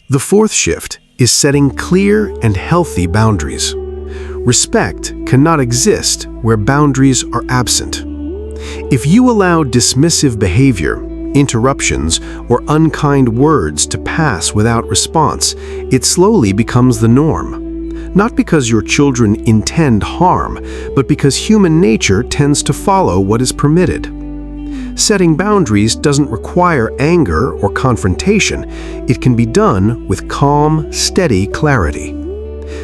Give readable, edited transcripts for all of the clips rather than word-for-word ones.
The fourth shift is setting clear and healthy boundaries. Respect cannot exist where boundaries are absent. If you allow dismissive behavior, interruptions, or unkind words to pass without response, it slowly becomes the norm. Not because your children intend harm, but because human nature tends to follow what is permitted. Setting boundaries doesn't require anger or confrontation. It can be done with calm, steady clarity.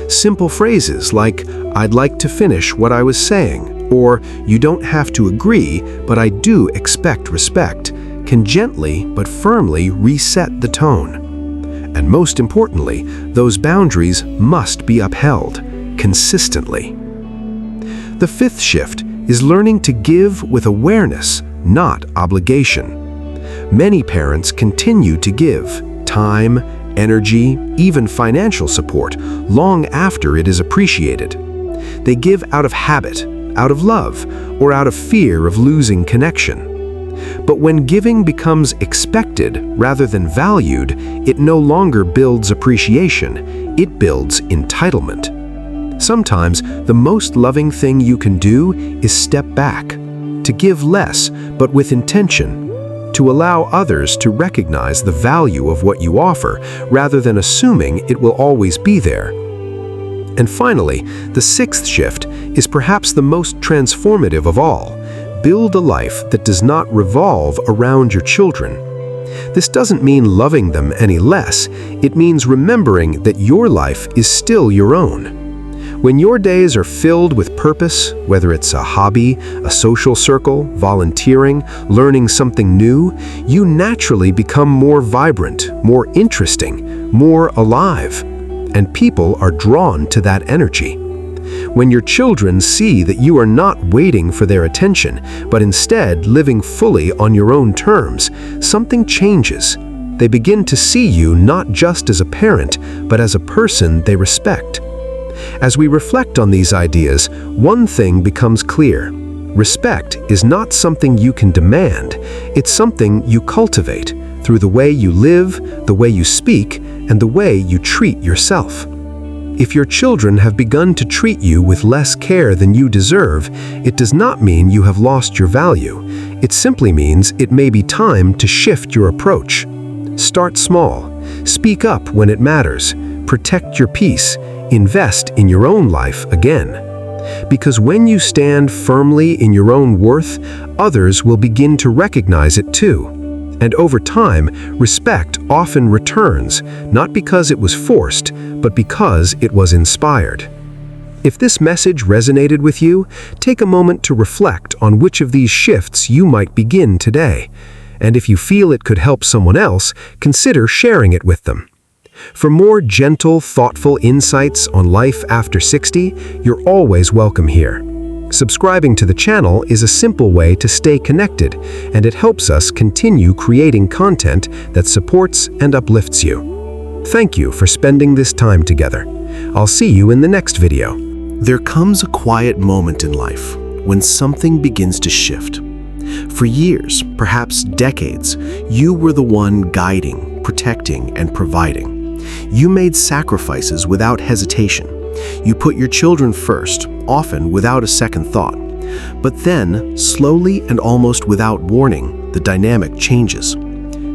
Simple phrases like, "I'd like to finish what I was saying," or "You don't have to agree, but I do expect respect," can gently but firmly reset the tone. And most importantly, those boundaries must be upheld consistently. The fifth shift is learning to give with awareness, not obligation. Many parents continue to give time, energy, even financial support long after it is appreciated. They give out of habit, out of love, or out of fear of losing connection. But when giving becomes expected rather than valued, it no longer builds appreciation, it builds entitlement. Sometimes the most loving thing you can do is step back, to give less but with intention, to allow others to recognize the value of what you offer rather than assuming it will always be there. And finally, the sixth shift is perhaps the most transformative of all. Build a life that does not revolve around your children. This doesn't mean loving them any less. It means remembering that your life is still your own. When your days are filled with purpose, whether it's a hobby, a social circle, volunteering, learning something new, you naturally become more vibrant, more interesting, more alive. And people are drawn to that energy. When your children see that you are not waiting for their attention, but instead living fully on your own terms, something changes. They begin to see you not just as a parent, but as a person they respect. As we reflect on these ideas, one thing becomes clear. Respect is not something you can demand. It's something you cultivate through the way you live, the way you speak, and the way you treat yourself. If your children have begun to treat you with less care than you deserve, it does not mean you have lost your value. It simply means it may be time to shift your approach. Start small. Speak up when it matters. Protect your peace. Invest in your own life again. Because when you stand firmly in your own worth, others will begin to recognize it too. And over time, respect often returns, not because it was forced, but because it was inspired. If this message resonated with you, take a moment to reflect on which of these shifts you might begin today. And if you feel it could help someone else, consider sharing it with them. For more gentle, thoughtful insights on life after 60, you're always welcome here. Subscribing to the channel is a simple way to stay connected, and it helps us continue creating content that supports and uplifts you. Thank you for spending this time together. I'll see you in the next video. There comes a quiet moment in life when something begins to shift. For years, perhaps decades, you were the one guiding, protecting, and providing. You made sacrifices without hesitation. You put your children first, often without a second thought. But then, slowly and almost without warning, the dynamic changes.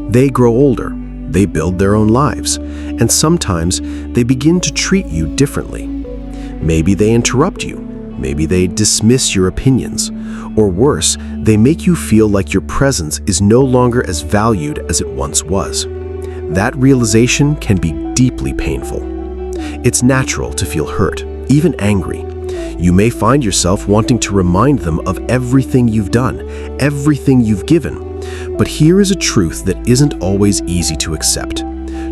They grow older, they build their own lives, and sometimes they begin to treat you differently. Maybe they interrupt you, maybe they dismiss your opinions, or worse, they make you feel like your presence is no longer as valued as it once was. That realization can be deeply painful. It's natural to feel hurt, even angry. You may find yourself wanting to remind them of everything you've done, everything you've given. But here is a truth that isn't always easy to accept.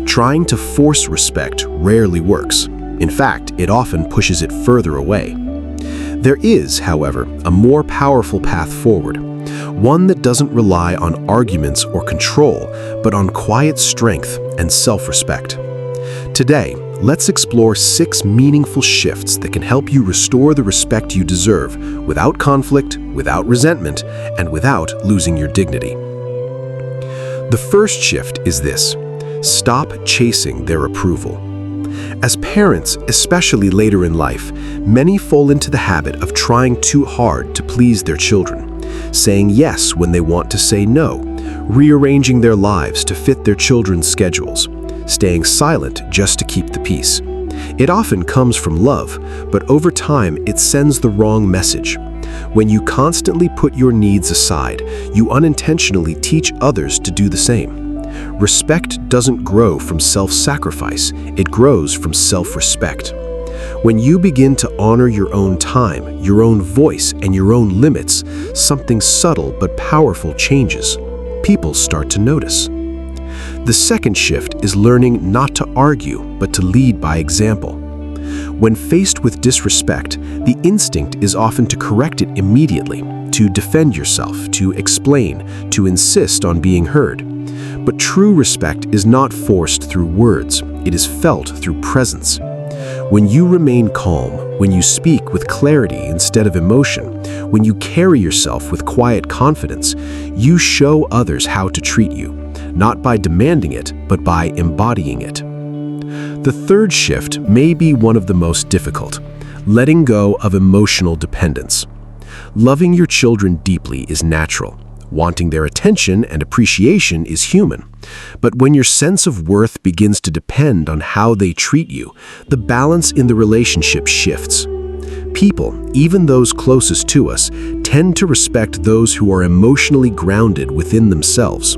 Trying to force respect rarely works. In fact, it often pushes it further away. There is, however, a more powerful path forward. One that doesn't rely on arguments or control, but on quiet strength and self-respect. Today, let's explore 6 meaningful shifts that can help you restore the respect you deserve without conflict, without resentment, and without losing your dignity. The first shift is this: Stop chasing their approval. As parents, especially later in life, many fall into the habit of trying too hard to please their children, saying yes when they want to say no, rearranging their lives to fit their children's schedules, staying silent just to keep the peace. It often comes from love, but over time it sends the wrong message. When you constantly put your needs aside, you unintentionally teach others to do the same. Respect doesn't grow from self-sacrifice, it grows from self-respect. When you begin to honor your own time, your own voice, and your own limits, something subtle but powerful changes. People start to notice. The second shift is learning not to argue, but to lead by example. When faced with disrespect, the instinct is often to correct it immediately, to defend yourself, to explain, to insist on being heard. But true respect is not forced through words, it is felt through presence. When you remain calm, when you speak with clarity instead of emotion, when you carry yourself with quiet confidence, you show others how to treat you, not by demanding it, but by embodying it. The third shift may be one of the most difficult: letting go of emotional dependence. Loving your children deeply is natural. Wanting their attention and appreciation is human. But when your sense of worth begins to depend on how they treat you, the balance in the relationship shifts. People, even those closest to us, tend to respect those who are emotionally grounded within themselves.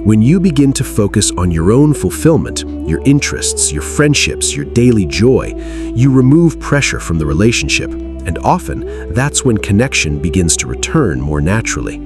When you begin to focus on your own fulfillment, your interests, your friendships, your daily joy, you remove pressure from the relationship, and often that's when connection begins to return more naturally.